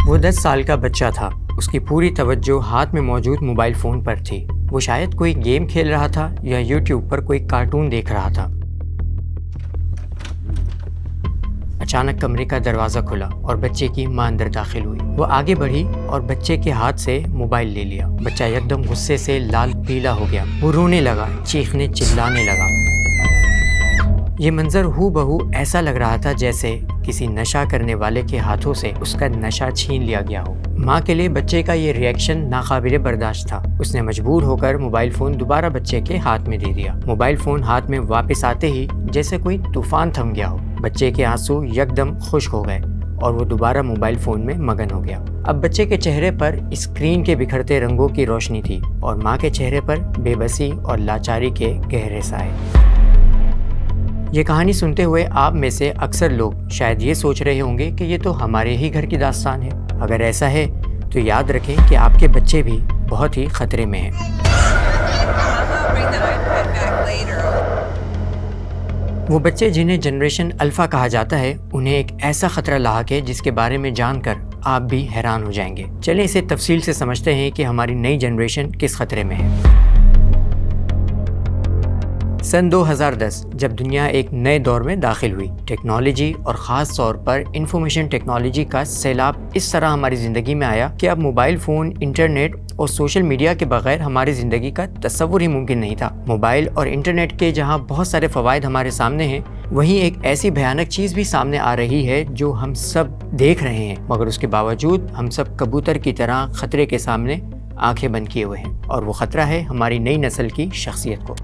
وہ 10 سال کا بچہ تھا۔ اس کی پوری توجہ ہاتھ میں موجود موبائل فون پر تھی۔ وہ شاید کوئی گیم کھیل رہا تھا یا یوٹیوب پر کوئی کارٹون دیکھ رہا تھا۔ اچانک کمرے کا دروازہ کھلا اور بچے کی ماں اندر داخل ہوئی۔ وہ آگے بڑھی اور بچے کے ہاتھ سے موبائل لے لیا۔ بچہ یکدم غصے سے لال پیلا ہو گیا۔ وہ رونے لگا، چیخنے چلانے لگا۔ یہ منظر ہو بہو ایسا لگ رہا تھا جیسے کسی نشہ کرنے والے کے ہاتھوں سے اس کا نشہ چھین لیا گیا ہو۔ ماں کے لیے بچے کا یہ ری ایکشن ناقابل برداشت تھا۔ اس نے مجبور ہو کر موبائل فون دوبارہ بچے کے ہاتھ میں دے دیا۔ موبائل فون ہاتھ میں واپس آتے ہی جیسے کوئی طوفان تھم گیا ہو۔ بچے کے آنسو یکدم خشک ہو گئے اور وہ دوبارہ موبائل فون میں مگن ہو گیا۔ اب بچے کے چہرے پر اسکرین کے بکھرتے رنگوں کی روشنی تھی اور ماں کے چہرے پر بے بسی اور لاچاری کے گہرے سائے۔ یہ کہانی سنتے ہوئے آپ میں سے اکثر لوگ شاید یہ سوچ رہے ہوں گے کہ یہ تو ہمارے ہی گھر کی داستان ہے۔ اگر ایسا ہے تو یاد رکھیں کہ آپ کے بچے بھی بہت ہی خطرے میں ہیں۔ وہ بچے جنہیں جنریشن الفا کہا جاتا ہے، انہیں ایک ایسا خطرہ لاحق ہے جس کے بارے میں جان کر آپ بھی حیران ہو جائیں گے۔ چلیں اسے تفصیل سے سمجھتے ہیں کہ ہماری نئی جنریشن کس خطرے میں ہے۔ سن 2010 جب دنیا ایک نئے دور میں داخل ہوئی، ٹیکنالوجی اور خاص طور پر انفارمیشن ٹیکنالوجی کا سیلاب اس طرح ہماری زندگی میں آیا کہ اب موبائل فون، انٹرنیٹ اور سوشل میڈیا کے بغیر ہماری زندگی کا تصور ہی ممکن نہیں تھا۔ موبائل اور انٹرنیٹ کے جہاں بہت سارے فوائد ہمارے سامنے ہیں، وہیں ایک ایسی بھیانک چیز بھی سامنے آ رہی ہے جو ہم سب دیکھ رہے ہیں، مگر اس کے باوجود ہم سب کبوتر کی طرح خطرے کے سامنے آنکھیں بند کیے ہوئے ہیں، اور وہ خطرہ ہے ہماری نئی نسل کی شخصیت کو۔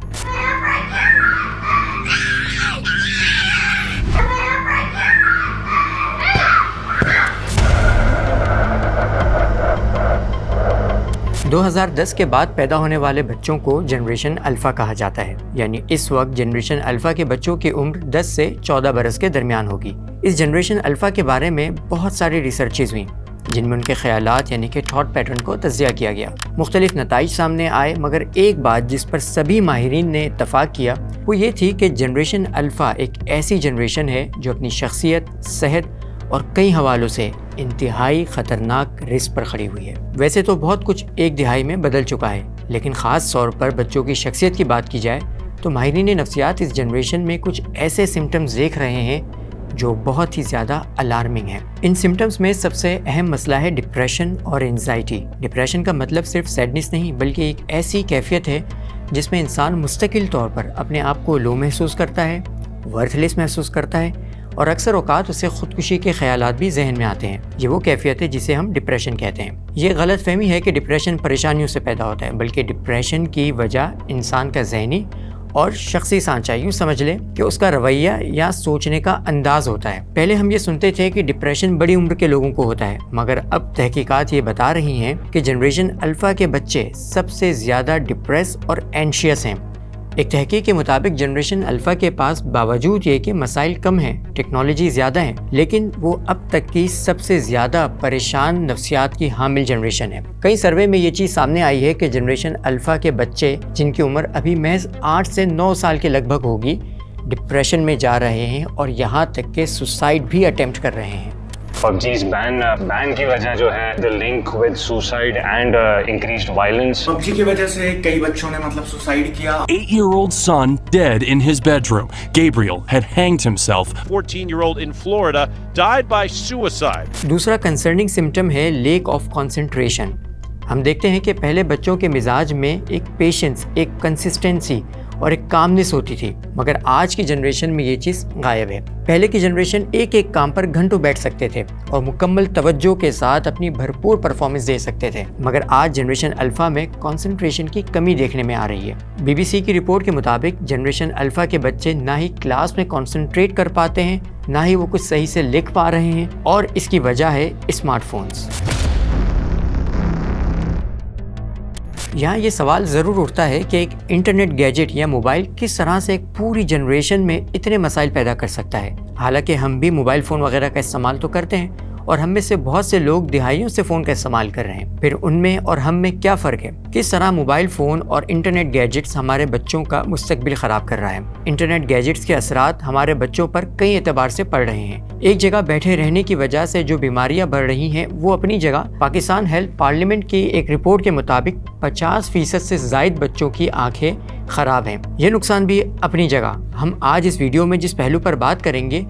2010 کے بعد پیدا ہونے والے بچوں کو جنریشن الفا کہا جاتا ہے، یعنی اس وقت جنریشن الفا کے بچوں کی عمر 10 سے 14 برس کے درمیان ہوگی۔ اس جنریشن الفا کے بارے میں بہت ساری ریسرچز ہوئیں جن میں ان کے خیالات یعنی کہ تھاٹ پیٹرن کو تجزیہ کیا گیا۔ مختلف نتائج سامنے آئے، مگر ایک بات جس پر سبھی ماہرین نے اتفاق کیا وہ یہ تھی کہ جنریشن الفا ایک ایسی جنریشن ہے جو اپنی شخصیت، صحت اور کئی حوالوں سے انتہائی خطرناک رسک پر کھڑی ہوئی ہے۔ ویسے تو بہت کچھ ایک دہائی میں بدل چکا ہے، لیکن خاص طور پر بچوں کی شخصیت کی بات کی جائے تو ماہرین نفسیات اس جنریشن میں کچھ ایسے سمٹمز دیکھ رہے ہیں جو بہت ہی زیادہ الارمنگ ہیں۔ ان سمٹمز میں سب سے اہم مسئلہ ہے ڈپریشن اور انزائٹی۔ ڈپریشن کا مطلب صرف سیڈنس نہیں، بلکہ ایک ایسی کیفیت ہے جس میں انسان مستقل طور پر اپنے آپ کو لو محسوس کرتا ہے، ورتھ لیس محسوس کرتا ہے، اور اکثر اوقات اسے خودکشی کے خیالات بھی ذہن میں آتے ہیں۔ یہ وہ کیفیت ہے جسے ہم ڈپریشن کہتے ہیں۔ یہ غلط فہمی ہے کہ ڈپریشن پریشانیوں سے پیدا ہوتا ہے، بلکہ ڈپریشن کی وجہ انسان کا ذہنی اور شخصی سانچہ، یوں سمجھ لیں کہ اس کا رویہ یا سوچنے کا انداز ہوتا ہے۔ پہلے ہم یہ سنتے تھے کہ ڈپریشن بڑی عمر کے لوگوں کو ہوتا ہے، مگر اب تحقیقات یہ بتا رہی ہیں کہ جنریشن الفا کے بچے سب سے زیادہ ڈپریس اور اینشیس ہیں۔ ایک تحقیق کے مطابق جنریشن الفا کے پاس باوجود یہ کہ مسائل کم ہیں، ٹیکنالوجی زیادہ ہیں، لیکن وہ اب تک کی سب سے زیادہ پریشان نفسیات کی حامل جنریشن ہے۔ کئی سروے میں یہ چیز سامنے آئی ہے کہ جنریشن الفا کے بچے جن کی عمر ابھی محض 8 سے 9 سال کے لگ بھگ ہوگی، ڈپریشن میں جا رہے ہیں اور یہاں تک کہ سوسائڈ بھی اٹیمپٹ کر رہے ہیں۔ PUBG's بین کی وجہ جو ہے the link with suicide and increased violence. PUBG کی وجہ سے کئی بچوں نے سوسائڈ کیا۔ 8-year-old son dead in his bedroom. Gabriel had hanged himself. 14-year-old in Florida died by suicide. دوسرا کنسرننگ سمٹم ہے لیک آف کنسنٹریشن۔ ہم دیکھتے ہیں کہ پہلے بچوں کے مزاج میں ایک پیشنس، ایک کنسسٹنسی اور ایک کامنس ہوتی تھی، مگر آج کی جنریشن میں یہ چیز غائب ہے۔ پہلے کی جنریشن ایک ایک کام پر گھنٹوں بیٹھ سکتے تھے اور مکمل توجہ کے ساتھ اپنی بھرپور پرفارمنس دے سکتے تھے، مگر آج جنریشن الفا میں کنسنٹریشن کی کمی دیکھنے میں آ رہی ہے۔ BBC کی رپورٹ کے مطابق جنریشن الفا کے بچے نہ ہی کلاس میں کنسنٹریٹ کر پاتے ہیں، نہ ہی وہ کچھ صحیح سے لکھ پا رہے ہیں، اور اس کی وجہ ہے اسمارٹ فونز۔ یہاں یہ سوال ضرور اٹھتا ہے کہ ایک انٹرنیٹ گیجٹ یا موبائل کس طرح سے ایک پوری جنریشن میں اتنے مسائل پیدا کر سکتا ہے۔ حالانکہ ہم بھی موبائل فون وغیرہ کا استعمال تو کرتے ہیں اور ہم میں سے بہت سے لوگ دہائیوں سے فون کا استعمال کر رہے ہیں۔ پھر ان میں اور ہم میں کیا فرق ہے؟ کس طرح موبائل فون اور انٹرنیٹ گیجٹس ہمارے بچوں کا مستقبل خراب کر رہا ہے؟ انٹرنیٹ گیجٹس کے اثرات ہمارے بچوں پر کئی اعتبار سے پڑ رہے ہیں۔ ایک جگہ بیٹھے رہنے کی وجہ سے جو بیماریاں بڑھ رہی ہیں وہ اپنی جگہ۔ پاکستان ہیلتھ پارلیمنٹ کی ایک رپورٹ کے مطابق 50% سے زائد بچوں کی آنکھیں خراب ہیں۔ یہ نقصان بھی اپنی جگہ۔ ہم آج اس ویڈیو میں جس پہلو پر بات کریں گے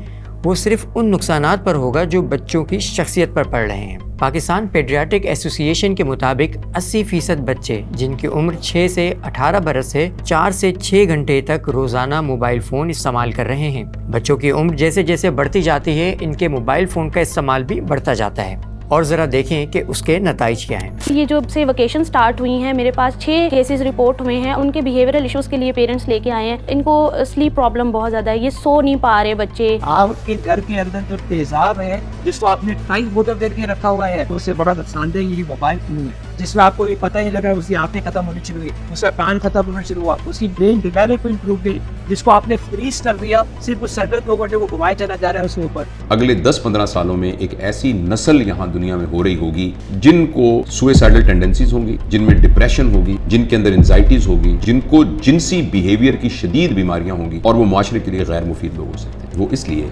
وہ صرف ان نقصانات پر ہوگا جو بچوں کی شخصیت پر پڑ رہے ہیں۔ پاکستان پیڈیاٹرک ایسوسی ایشن کے مطابق 80% بچے جن کی عمر 6 سے 18 برس ہے 4 سے 6 گھنٹے تک روزانہ موبائل فون استعمال کر رہے ہیں۔ بچوں کی عمر جیسے جیسے بڑھتی جاتی ہے ان کے موبائل فون کا استعمال بھی بڑھتا جاتا ہے، اور ذرا دیکھیں کہ اس کے نتائج کیا ہیں۔ یہ جو سے ویکیشن سٹارٹ ہوئی ہیں میرے پاس 6 کیسز رپورٹ ہوئے ہیں، ان کے بیہیویئرل ایشوز کے لیے پیرنٹس لے کے آئے ہیں۔ ان کو سلیپ پرابلم بہت زیادہ ہے، یہ سو نہیں پا رہے بچے۔ آپ کے گھر کے اندر جو تیزاب ہے جس کو آپ نے ٹائم بوتل دے کے رکھا ہوا ہے اس سے بڑا نقصان دہ یہ موبائل فون ہے، جس میں آپ کو یہ پتہ ہی لگا اس کی آنکھیں ختم ہونی شروع ہوئی، اس کا کان ختم ہونا شروع ہوا، اس کی برین ڈیولپمنٹ رک گئی، جس کو آپ نے فریز کر دیا، صرف اس سرکل کو وہ گھمائے چلا جا رہا ہے اس کے اوپر۔ اگلے 10-15 سالوں میں ایک ایسی نسل یہاں دنیا میں ہو رہی ہوگی جن کو سوئسائڈل ٹینڈنسیز ہوں گی، جن میں ڈپریشن ہوگی، جن کے اندر انزائٹیز ہوگی، جن کو جنسی بیہیویئر کی شدید بیماریاں ہوں گی، اور وہ معاشرے کے لیے غیر مفید لوگ ہو سکتے ہیں۔ وہ اس لیے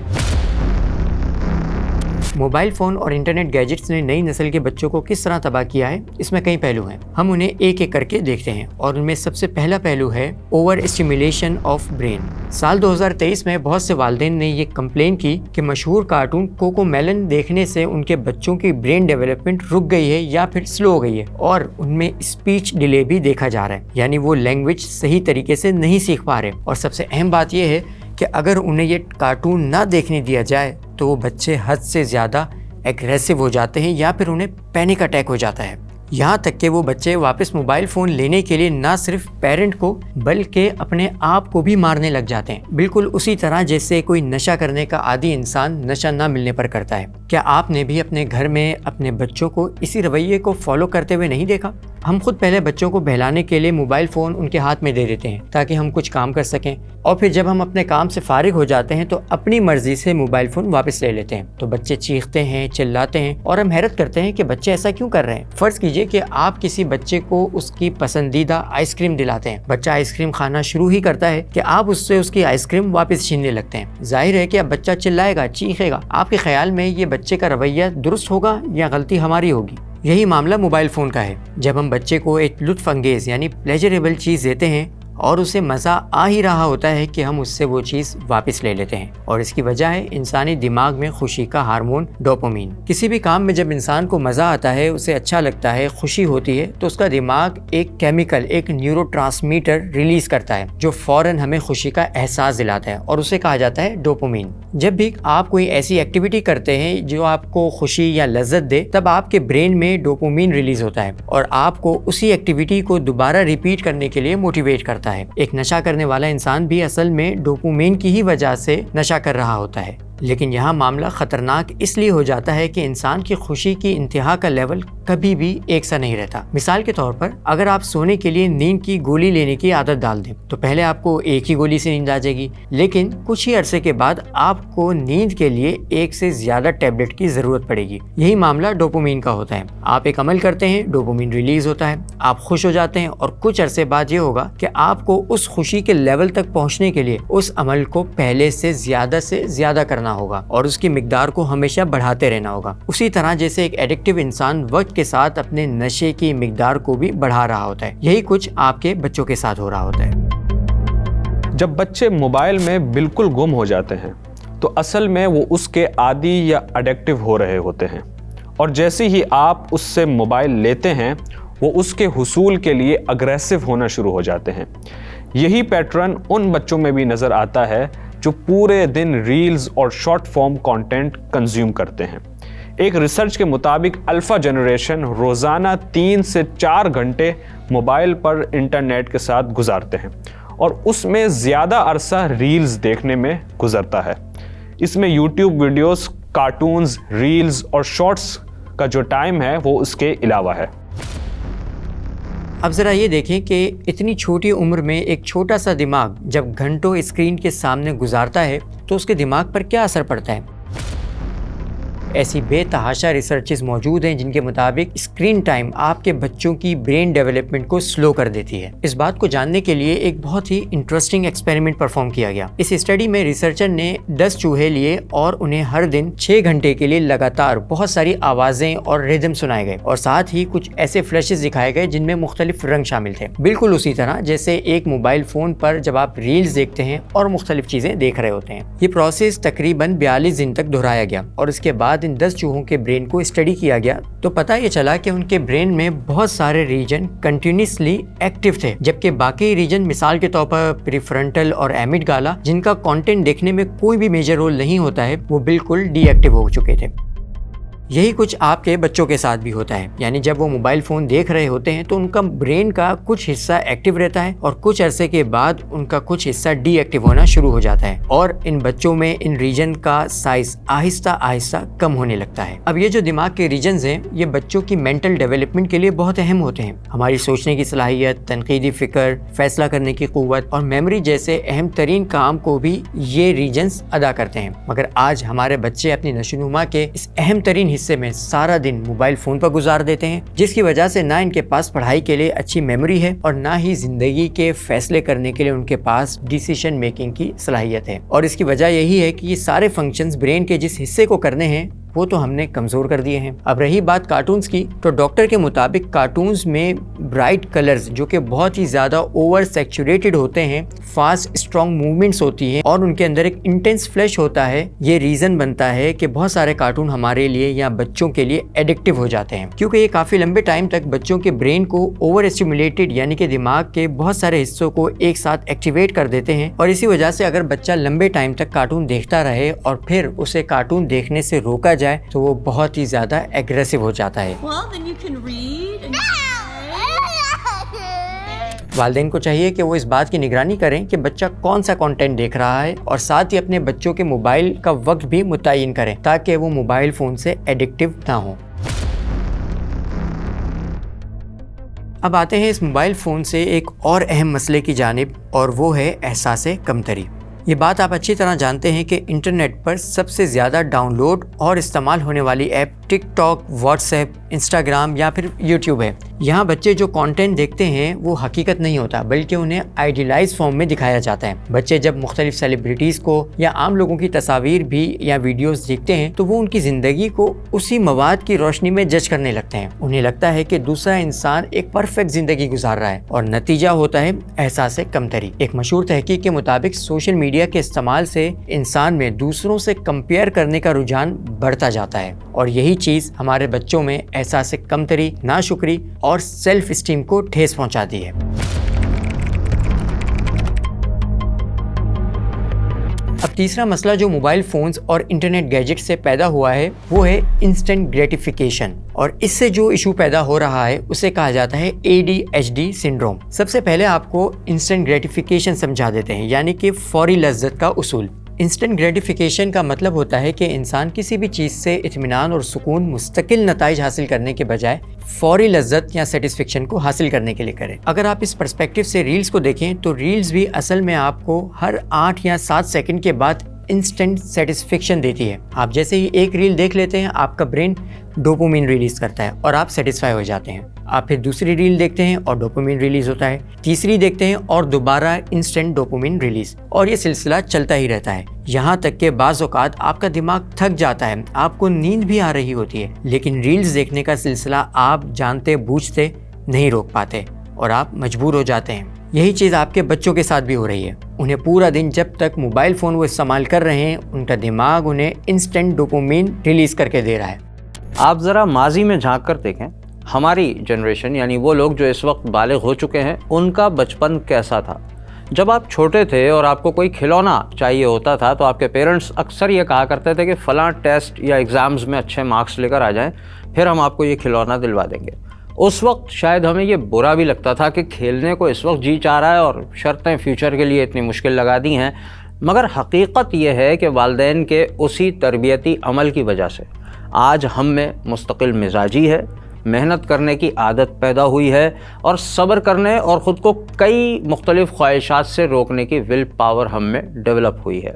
موبائل فون اور انٹرنیٹ گیجٹس نے نئی نسل کے بچوں کو کس طرح تباہ کیا ہے، اس میں کئی پہلو ہیں۔ ہم انہیں ایک ایک کر کے دیکھتے ہیں، اور ان میں سب سے پہلا پہلو ہے اوور اسٹیمولیشن آف برین۔ سال 2023 میں بہت سے والدین نے یہ کمپلین کی کہ مشہور کارٹون کوکو میلن دیکھنے سے ان کے بچوں کی برین ڈیولپمنٹ رک گئی ہے یا پھر سلو ہو گئی ہے، اور ان میں اسپیچ ڈیلے بھی دیکھا جا رہا ہے، یعنی وہ لینگویج صحیح طریقے سے نہیں سیکھ پا رہے۔ اور سب سے اہم بات یہ ہے کہ اگر انہیں یہ کارٹون نہ دیکھنے دیا جائے تو وہ بچے حد سے زیادہ ایگریسو ہو جاتے ہیں یا پھر انہیں پینک اٹیک ہو جاتا ہے، یہاں تک کہ وہ بچے واپس موبائل فون لینے کے لیے نہ صرف پیرنٹ کو بلکہ اپنے آپ کو بھی مارنے لگ جاتے ہیں، بالکل اسی طرح جیسے کوئی نشہ کرنے کا عادی انسان نشہ نہ ملنے پر کرتا ہے۔ کیا آپ نے بھی اپنے گھر میں اپنے بچوں کو اسی رویے کو فالو کرتے ہوئے نہیں دیکھا؟ ہم خود پہلے بچوں کو بہلانے کے لیے موبائل فون ان کے ہاتھ میں دے دیتے ہیں تاکہ ہم کچھ کام کر سکیں، اور پھر جب ہم اپنے کام سے فارغ ہو جاتے ہیں تو اپنی مرضی سے موبائل فون واپس لے لیتے ہیں۔ تو بچے چیختے ہیں، چلاتے ہیں، اور ہم حیرت کرتے ہیں کہ بچے ایسا کیوں کر رہے ہیں۔ فرض کیجئے کہ آپ کسی بچے کو اس کی پسندیدہ آئس کریم دلاتے ہیں، بچہ آئس کریم کھانا شروع ہی کرتا ہے کہ آپ اس سے اس کی آئس کریم واپس چھیننے لگتے ہیں۔ ظاہر ہے کہ اب بچہ چلائے گا، چیخے گا۔ آپ کے خیال میں یہ بچے کا رویہ درست ہوگا یا غلطی ہماری ہوگی؟ یہی معاملہ موبائل فون کا ہے۔ جب ہم بچے کو ایک لطف انگیز یعنی پلیجریبل چیز دیتے ہیں اور اسے مزہ آ ہی رہا ہوتا ہے کہ ہم اس سے وہ چیز واپس لے لیتے ہیں، اور اس کی وجہ ہے انسانی دماغ میں خوشی کا ہارمون ڈوپامین۔ کسی بھی کام میں جب انسان کو مزہ آتا ہے، اسے اچھا لگتا ہے، خوشی ہوتی ہے، تو اس کا دماغ ایک کیمیکل، ایک نیورو ٹرانسمیٹر ریلیز کرتا ہے جو فوراً ہمیں خوشی کا احساس دلاتا ہے، اور اسے کہا جاتا ہے ڈوپامین۔ جب بھی آپ کوئی ایسی ایکٹیویٹی کرتے ہیں جو آپ کو خوشی یا لذت دے، تب آپ کے برین میں ڈوپامین ریلیز ہوتا ہے اور آپ کو اسی ایکٹیویٹی کو دوبارہ ریپیٹ کرنے کے لیے موٹیویٹ کرتا ہے۔ ایک نشہ کرنے والا انسان بھی اصل میں ڈوپامین کی ہی وجہ سے نشہ کر رہا ہوتا ہے، لیکن یہاں معاملہ خطرناک اس لیے ہو جاتا ہے کہ انسان کی خوشی کی انتہا کا لیول کبھی بھی ایک سا نہیں رہتا۔ مثال کے طور پر اگر آپ سونے کے لیے نیند کی گولی لینے کی عادت ڈال دیں تو پہلے آپ کو ایک ہی گولی سے نیند آ جائے گی، لیکن کچھ ہی عرصے کے بعد آپ کو نیند کے لیے ایک سے زیادہ ٹیبلٹ کی ضرورت پڑے گی۔ یہی معاملہ ڈوپامین کا ہوتا ہے۔ آپ ایک عمل کرتے ہیں، ڈوپامین ریلیز ہوتا ہے، آپ خوش ہو جاتے ہیں، اور کچھ عرصے بعد یہ ہوگا کہ آپ کو اس خوشی کے لیول تک پہنچنے کے لیے اس عمل کو پہلے سے زیادہ کرنا ہوگا اور اس کی مقدار کو ہمیشہ بڑھاتے رہنا ہوگا، اسی طرح جیسے ایک ایڈکٹیو انسان وقت کے ساتھ اپنے نشے کی مقدار کو بھی بڑھا رہا ہوتا ہے۔ یہی کچھ آپ کے بچوں کے ساتھ ہو رہا ہوتا ہے۔ جب بچے موبائل میں بالکل گم ہو جاتے ہیں تو اصل میں وہ اس کے عادی یا ایڈکٹیو ہو رہے ہوتے ہیں، اور جیسے ہی آپ اس سے موبائل لیتے ہیں وہ اس کے حصول کے لیے اگریسو ہونا شروع ہو جاتے ہیں۔ یہی پیٹرن ان بچوں میں بھی نظر آتا ہے جو پورے دن ریلز اور شارٹ فارم کانٹینٹ کنزیوم کرتے ہیں۔ ایک ریسرچ کے مطابق الفا جنریشن روزانہ 3 سے 4 گھنٹے موبائل پر انٹرنیٹ کے ساتھ گزارتے ہیں، اور اس میں زیادہ عرصہ ریلز دیکھنے میں گزرتا ہے۔ اس میں یوٹیوب ویڈیوز، کارٹونز، ریلز اور شارٹس کا جو ٹائم ہے وہ اس کے علاوہ ہے۔ اب ذرا یہ دیکھیں کہ اتنی چھوٹی عمر میں ایک چھوٹا سا دماغ جب گھنٹوں اسکرین کے سامنے گزارتا ہے تو اس کے دماغ پر کیا اثر پڑتا ہے۔ ایسی بے تحاشا ریسرچز موجود ہیں جن کے مطابق اسکرین ٹائم آپ کے بچوں کی برین ڈیولپمنٹ کو سلو کر دیتی ہے۔ اس بات کو جاننے کے لیے ایک بہت ہی انٹرسٹنگ ایکسپیریمنٹ پرفارم کیا گیا۔ اس اسٹڈی میں ریسرچر نے 10 چوہے لیے اور انہیں ہر دن 6 گھنٹے کے لیے لگاتار بہت ساری آوازیں اور ریدم سنائے گئے، اور ساتھ ہی کچھ ایسے فلیشز دکھائے گئے جن میں مختلف رنگ شامل تھے، بالکل اسی طرح جیسے ایک موبائل فون پر جب آپ ریلز دیکھتے ہیں اور مختلف چیزیں دیکھ رہے ہوتے ہیں۔ یہ پروسیس تقریباً 42 دن تک دہرایا گیا، اور اس کے بعد ان 10 چوہوں کے برین کو اسٹڈی کیا گیا تو پتہ یہ چلا کہ ان کے برین میں بہت سارے ریجن کنٹینیوسلی ایکٹیو تھے، جبکہ باقی ریجن مثال کے طور پر پریفرنٹل اور ایمٹ گالا جن کا کانٹینٹ دیکھنے میں کوئی بھی میجر رول نہیں ہوتا ہے، وہ بالکل ڈی ایکٹیو ہو چکے تھے۔ یہی کچھ آپ کے بچوں کے ساتھ بھی ہوتا ہے، یعنی جب وہ موبائل فون دیکھ رہے ہوتے ہیں تو ان کا برین کا کچھ حصہ ایکٹیو رہتا ہے اور کچھ عرصے کے بعد ان کا کچھ حصہ ڈی ایکٹیو ہونا شروع ہو جاتا ہے، اور ان بچوں میں ان ریجن کا سائز آہستہ آہستہ کم ہونے لگتا ہے۔ اب یہ جو دماغ کے ریجنز ہیں یہ بچوں کی مینٹل ڈیولپمنٹ کے لیے بہت اہم ہوتے ہیں۔ ہماری سوچنے کی صلاحیت، تنقیدی فکر، فیصلہ کرنے کی قوت اور میموری جیسے اہم ترین کام کو بھی یہ ریجنز ادا کرتے ہیں، مگر آج ہمارے بچے اپنی نشوونما کے اس اہم ترین حصے میں سارا دن موبائل فون پر گزار دیتے ہیں، جس کی وجہ سے نہ ان کے پاس پڑھائی کے لیے اچھی میموری ہے اور نہ ہی زندگی کے فیصلے کرنے کے لیے ان کے پاس ڈیسیشن میکنگ کی صلاحیت ہے، اور اس کی وجہ یہی ہے کہ یہ سارے فنکشنز برین کے جس حصے کو کرنے ہیں وہ تو ہم نے کمزور کر دیے ہیں۔ اب رہی بات کارٹونز کی، تو ڈاکٹر کے مطابق کارٹونز میں برائٹ کلرز جو کہ بہت ہی زیادہ اوور سیچوریٹڈ ہوتے ہیں، فاسٹ اسٹرانگ موومنٹس ہوتی ہیں اور ان کے اندر ایک انٹینس فلیش ہوتا ہے، یہ ریزن بنتا ہے کہ بہت سارے کارٹون ہمارے لیے یا بچوں کے لیے ایڈکٹیو ہو جاتے ہیں، کیونکہ یہ کافی لمبے ٹائم تک بچوں کے برین کو اوور اسٹیمولیٹڈ یعنی کہ دماغ کے بہت سارے حصوں کو ایک ساتھ ایکٹیویٹ کر دیتے ہیں، اور اسی وجہ سے اگر بچہ لمبے ٹائم تک کارٹون دیکھتا رہے اور پھر اسے کارٹون دیکھنے سے روکا جائے تو وہ بہت ہی زیادہ ایگریسو ہو جاتا ہے۔ والدین کو چاہیے کہ وہ اس بات کی نگرانی کریں کہ بچہ کون سا کانٹینٹ دیکھ رہا ہے، اور ساتھ ہی اپنے بچوں کے موبائل کا وقت بھی متعین کریں تاکہ وہ موبائل فون سے ایڈکٹیو نہ ہوں۔ اب آتے ہیں اس موبائل فون سے ایک اور اہم مسئلے کی جانب، اور وہ ہے احساس کمتری۔ یہ بات آپ اچھی طرح جانتے ہیں کہ انٹرنیٹ پر سب سے زیادہ ڈاؤن لوڈ اور استعمال ہونے والی ایپ ٹک ٹاک، واٹس ایپ، انسٹاگرام یا پھر یوٹیوب ہے۔ یہاں بچے جو کانٹینٹ دیکھتے ہیں وہ حقیقت نہیں ہوتا، بلکہ انہیں آئیڈیلائز فارم میں دکھایا جاتا ہے۔ بچے جب مختلف سیلیبریٹیز کو یا عام لوگوں کی تصاویر بھی یا ویڈیوز دیکھتے ہیں تو وہ ان کی زندگی کو اسی مواد کی روشنی میں جج کرنے لگتے ہیں۔ انہیں لگتا ہے کہ دوسرا انسان ایک پرفیکٹ زندگی گزار رہا ہے، اور نتیجہ ہوتا ہے احساس کمتری۔ ایک مشہور تحقیق کے مطابق سوشل میڈیا کے استعمال سے انسان میں دوسروں سے کمپیئر کرنے کا رجحان بڑھتا جاتا ہے، اور یہی چیز ہمارے بچوں میں احساس کمتری، ناشکری اور سیلف اسٹیم کو ٹھیس پہنچاتی ہے۔ اب تیسرا مسئلہ جو موبائل فونز اور انٹرنیٹ گیجٹ سے پیدا ہوا ہے وہ ہے انسٹنٹ گریٹیفیکیشن، اور اس سے جو ایشو پیدا ہو رہا ہے اسے کہا جاتا ہے ADHD سنڈروم۔ سب سے پہلے آپ کو انسٹنٹ گریٹیفیکیشن سمجھا دیتے ہیں، یعنی کہ فوری لذت کا اصول۔ انسٹنٹ گریٹیفیکیشن کا مطلب ہوتا ہے کہ انسان کسی بھی چیز سے اطمینان اور سکون، مستقل نتائج حاصل کرنے کے بجائے فوری لذت یا سیٹسفیکشن کو حاصل کرنے کے لیے کرے۔ اگر آپ اس پرسپیکٹیو سے ریلز کو دیکھیں تو ریلز بھی اصل میں آپ کو ہر 8 یا 7 سیکنڈ کے بعد انسٹنٹ سیٹسفیکشن دیتی ہے۔ آپ جیسے ہی ایک ریل دیکھ لیتے ہیں آپ کا برین ڈوپامین ریلیز کرتا ہے اور آپ سیٹسفائی ہو جاتے ہیں۔ آپ پھر دوسری ریل دیکھتے ہیں اور ڈوپامین ریلیز ہوتا ہے، تیسری دیکھتے ہیں اور دوبارہ انسٹنٹ ڈوپامین ریلیز، اور یہ سلسلہ چلتا ہی رہتا ہے، یہاں تک کہ بعض اوقات آپ کا دماغ تھک جاتا ہے، آپ کو نیند بھی آ رہی ہوتی ہے، لیکن ریلز دیکھنے کا سلسلہ آپ جانتے بوجھتے نہیں روک پاتے اور آپ مجبور ہو جاتے ہیں۔ یہی چیز آپ کے بچوں کے ساتھ بھی ہو رہی ہے۔ انہیں پورا دن جب تک موبائل فون وہ استعمال کر رہے ہیں ان کا دماغ انہیں انسٹنٹ ڈوپامین ریلیز کر کے دے رہا ہے۔ آپ ذرا ماضی میں جھانک کر دیکھیں، ہماری جنریشن یعنی وہ لوگ جو اس وقت بالغ ہو چکے ہیں ان کا بچپن کیسا تھا۔ جب آپ چھوٹے تھے اور آپ کو کوئی کھلونا چاہیے ہوتا تھا تو آپ کے پیرنٹس اکثر یہ کہا کرتے تھے کہ فلاں ٹیسٹ یا ایگزامز میں اچھے مارکس لے کر آ جائیں پھر ہم آپ کو یہ کھلونا دلوا دیں گے۔ اس وقت شاید ہمیں یہ برا بھی لگتا تھا کہ کھیلنے کو اس وقت جی چاہ رہا ہے اور شرطیں فیوچر کے لیے اتنی مشکل لگا دی ہیں، مگر حقیقت یہ ہے کہ والدین کے اسی تربیتی عمل کی وجہ سے آج ہم میں مستقل مزاجی ہے، محنت کرنے کی عادت پیدا ہوئی ہے اور صبر کرنے اور خود کو کئی مختلف خواہشات سے روکنے کی ول پاور ہم میں ڈیولپ ہوئی ہے۔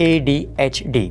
ADHD।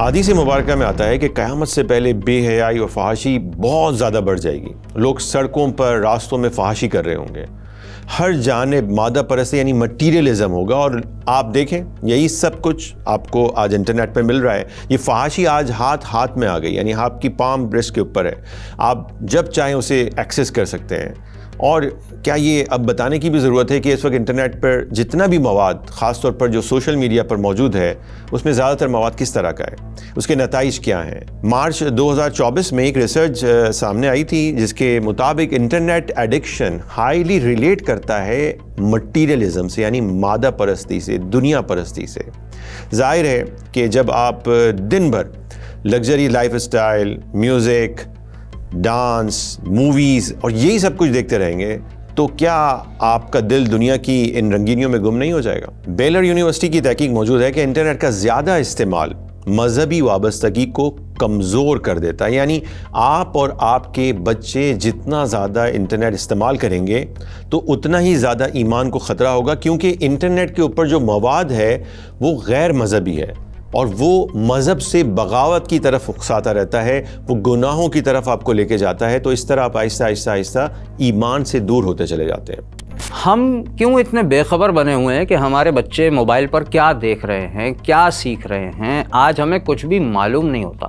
حدیث مبارکہ میں آتا ہے کہ قیامت سے پہلے بے حیائی اور فحاشی بہت زیادہ بڑھ جائے گی. لوگ سڑکوں پر راستوں میں فحاشی کر رہے ہوں گے. ہر جانب مادہ پرستی یعنی مٹیریلزم ہوگا. اور آپ دیکھیں یہی سب کچھ آپ کو آج انٹرنیٹ پہ مل رہا ہے. یہ فحاشی آج ہاتھ میں آ گئی, یعنی آپ کی پام برسٹ کے اوپر ہے. آپ جب چاہیں اسے ایکسیس کر سکتے ہیں. اور کیا یہ اب بتانے کی بھی ضرورت ہے کہ اس وقت انٹرنیٹ پر جتنا بھی مواد خاص طور پر جو سوشل میڈیا پر موجود ہے اس میں زیادہ تر مواد کس طرح کا ہے, اس کے نتائج کیا ہیں. مارچ 2024 میں ایک ریسرچ سامنے آئی تھی جس کے مطابق انٹرنیٹ ایڈکشن ہائیلی ریلیٹ کرتا ہے مٹیریلزم سے, یعنی مادہ پرستی سے, دنیا پرستی سے. ظاہر ہے کہ جب آپ دن بھر luxury life style, music, dance, movies اور یہی سب کچھ دیکھتے رہیں گے تو کیا آپ کا دل دنیا کی ان رنگینیوں میں گم نہیں ہو جائے گا؟ بیلر یونیورسٹی کی تحقیق موجود ہے کہ انٹرنیٹ کا زیادہ استعمال مذہبی وابستگی کو کمزور کر دیتا ہے. یعنی آپ اور آپ کے بچے جتنا زیادہ انٹرنیٹ استعمال کریں گے تو اتنا ہی زیادہ ایمان کو خطرہ ہوگا, کیونکہ انٹرنیٹ کے اوپر جو مواد ہے وہ غیر مذہبی ہے اور وہ مذہب سے بغاوت کی طرف اکساتا رہتا ہے, وہ گناہوں کی طرف آپ کو لے کے جاتا ہے. تو اس طرح آپ آہستہ آہستہ آہستہ ایمان سے دور ہوتے چلے جاتے ہیں. ہم کیوں اتنے بے خبر بنے ہوئے ہیں کہ ہمارے بچے موبائل پر کیا دیکھ رہے ہیں, کیا سیکھ رہے ہیں, آج ہمیں کچھ بھی معلوم نہیں ہوتا.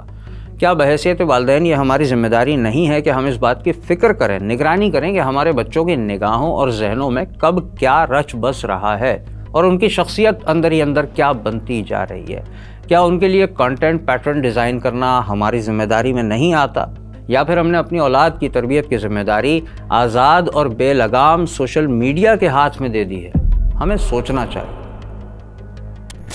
کیا بحیثیت والدین یہ ہماری ذمہ داری نہیں ہے کہ ہم اس بات کی فکر کریں, نگرانی کریں کہ ہمارے بچوں کی نگاہوں اور ذہنوں میں کب کیا رچ بس رہا ہے اور ان کی شخصیت اندر ہی اندر کیا بنتی جا رہی ہے؟ کیا ان کے لیے کنٹینٹ پیٹرن ڈیزائن کرنا ہماری ذمہ داری میں نہیں آتا, یا پھر ہم نے اپنی اولاد کی تربیت کی ذمہ داری آزاد اور بے لگام سوشل میڈیا کے ہاتھ میں دے دی ہے؟ ہمیں سوچنا چاہیے.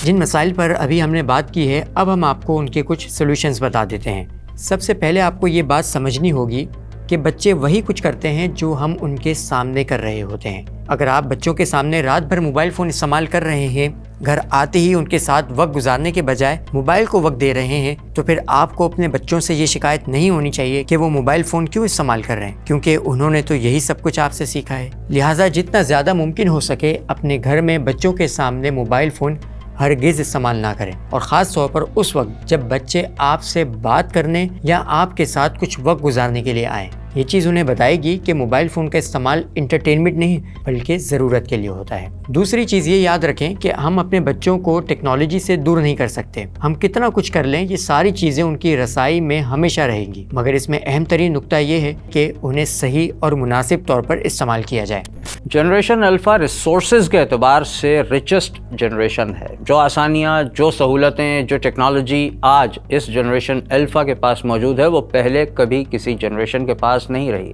جن مسائل پر ابھی ہم نے بات کی ہے اب ہم آپ کو ان کے کچھ سولوشنز بتا دیتے ہیں. سب سے پہلے آپ کو یہ بات سمجھنی ہوگی کہ بچے وہی کچھ کرتے ہیں جو ہم ان کے سامنے کر رہے ہوتے ہیں. اگر آپ بچوں کے سامنے رات بھر موبائل فون استعمال کر رہے ہیں, گھر آتے ہی ان کے ساتھ وقت گزارنے کے بجائے موبائل کو وقت دے رہے ہیں, تو پھر آپ کو اپنے بچوں سے یہ شکایت نہیں ہونی چاہیے کہ وہ موبائل فون کیوں استعمال کر رہے ہیں, کیونکہ انہوں نے تو یہی سب کچھ آپ سے سیکھا ہے. لہٰذا جتنا زیادہ ممکن ہو سکے اپنے گھر میں بچوں کے سامنے موبائل فون ہرگز استعمال نہ کریں, اور خاص طور پر اس وقت جب بچے آپ سے بات کرنے یا آپ کے ساتھ کچھ وقت گزارنے کے لیے آئیں. یہ چیز انہیں بتائے گی کہ موبائل فون کا استعمال انٹرٹینمنٹ نہیں بلکہ ضرورت کے لیے ہوتا ہے. دوسری چیز یہ یاد رکھیں کہ ہم اپنے بچوں کو ٹیکنالوجی سے دور نہیں کر سکتے. ہم کتنا کچھ کر لیں یہ ساری چیزیں ان کی رسائی میں ہمیشہ رہیں گی, مگر اس میں اہم ترین نقطہ یہ ہے کہ انہیں صحیح اور مناسب طور پر استعمال کیا جائے. جنریشن الفا ریسورسز کے اعتبار سے ریچسٹ جنریشن ہے. جو آسانیاں, جو سہولتیں, جو ٹیکنالوجی آج اس جنریشن الفا کے پاس موجود ہے وہ پہلے کبھی کسی جنریشن کے پاس نہیں رہی.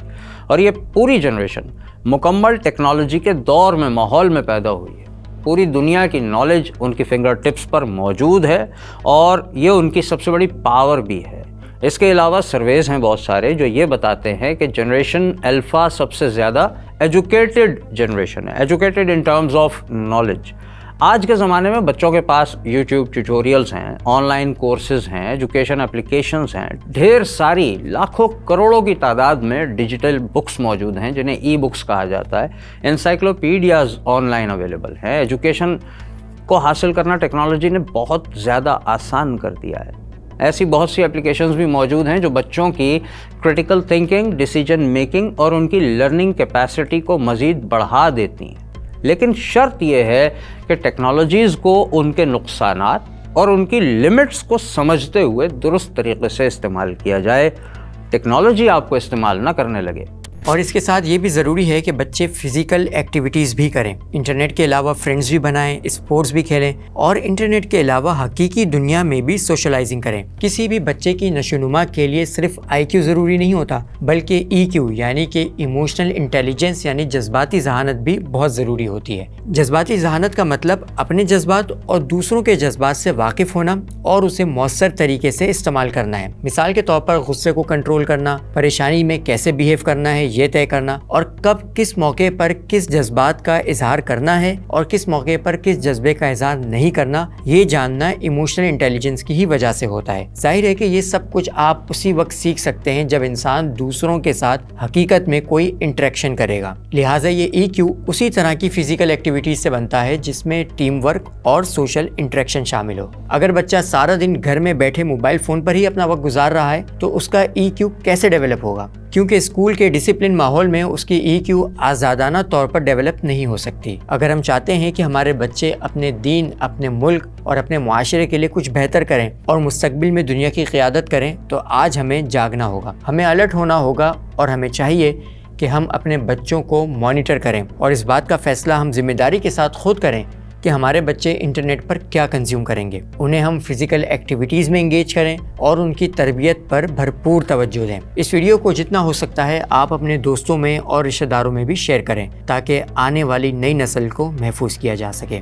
اور یہ پوری جنریشن مکمل ٹیکنالوجی کے دور میں, ماحول میں پیدا ہوئی ہے. پوری دنیا کی نالج ان کی فنگر ٹپس پر موجود ہے اور یہ ان کی سب سے بڑی پاور بھی ہے. اس کے علاوہ سرویز ہیں بہت سارے جو یہ بتاتے ہیں کہ جنریشن الفا سب سے زیادہ ایجوکیٹڈ جنریشن ہے, educated in terms of knowledge. آج کے زمانے میں بچوں کے پاس یوٹیوب ٹیوٹوریلز ہیں, آن لائن کورسز ہیں, ایجوکیشن اپلیکیشنز ہیں, ڈھیر ساری لاکھوں کروڑوں کی تعداد میں ڈیجیٹل بکس موجود ہیں جنہیں ای بکس کہا جاتا ہے. انسائکلوپیڈیاز آن لائن اویلیبل ہیں. ایجوکیشن کو حاصل کرنا ٹیکنالوجی نے بہت زیادہ آسان کر دیا ہے. ایسی بہت سی اپلیکیشنز بھی موجود ہیں جو بچوں کی کرٹیکل تھنکنگ, ڈیسیجن میکنگ اور ان کی لرننگ کیپیسٹی کو مزید بڑھا دیتی ہیں. لیکن شرط یہ ہے کہ ٹیکنالوجیز کو ان کے نقصانات اور ان کی لمٹس کو سمجھتے ہوئے درست طریقے سے استعمال کیا جائے. ٹیکنالوجی آپ کو استعمال نہ کرنے لگے. اور اس کے ساتھ یہ بھی ضروری ہے کہ بچے فزیکل ایکٹیویٹیز بھی کریں. انٹرنیٹ کے علاوہ فرینڈز بھی بنائیں, اسپورٹس بھی کھیلیں اور انٹرنیٹ کے علاوہ حقیقی دنیا میں بھی سوشلائزنگ کریں. کسی بھی بچے کی نشو و نما کے لیے صرف IQ ضروری نہیں ہوتا بلکہ EQ یعنی کہ ایموشنل انٹیلیجنس یعنی جذباتی ذہانت بھی بہت ضروری ہوتی ہے. جذباتی ذہانت کا مطلب اپنے جذبات اور دوسروں کے جذبات سے واقف ہونا اور اسے مؤثر طریقے سے استعمال کرنا ہے. مثال کے طور پر غصے کو کنٹرول کرنا, پریشانی میں کیسے بیہیو کرنا ہے یہ طے کرنا اور کب کس موقع پر کس جذبات کا اظہار کرنا ہے اور کس موقع پر کس جذبے کا اظہار نہیں کرنا، یہ جاننا ایموشنل انٹیلیجنس کی ہی وجہ سے ہوتا ہے۔ ظاہر ہے کہ یہ سب کچھ آپ اسی وقت سیکھ سکتے ہیں جب انسان دوسروں کے ساتھ حقیقت میں کوئی انٹریکشن کرے گا۔ لہٰذا یہ EQ اسی طرح کی فزیکل ایکٹیویٹیز سے بنتا ہے جس میں ٹیم ورک اور سوشل انٹریکشن شامل ہو۔ اگر بچہ سارا دن گھر میں بیٹھے موبائل فون پر ہی اپنا وقت گزار رہا ہے تو اس کا EQ کیسے ڈیولپ ہوگا؟ کیونکہ اسکول کے ڈسپلن ماحول میں اس کی EQ آزادانہ طور پر ڈیولپ نہیں ہو سکتی۔ اگر ہم چاہتے ہیں کہ ہمارے بچے اپنے دین، اپنے ملک اور اپنے معاشرے کے لیے کچھ بہتر کریں اور مستقبل میں دنیا کی قیادت کریں تو آج ہمیں جاگنا ہوگا، ہمیں الرٹ ہونا ہوگا، اور ہمیں چاہیے کہ ہم اپنے بچوں کو مانیٹر کریں اور اس بات کا فیصلہ ہم ذمہ داری کے ساتھ خود کریں کہ ہمارے بچے انٹرنیٹ پر کیا کنزیوم کریں گے۔ انہیں ہم فزیکل ایکٹیویٹیز میں انگیج کریں اور ان کی تربیت پر بھرپور توجہ دیں۔ اس ویڈیو کو جتنا ہو سکتا ہے آپ اپنے دوستوں میں اور رشتہ داروں میں بھی شیئر کریں تاکہ آنے والی نئی نسل کو محفوظ کیا جا سکے۔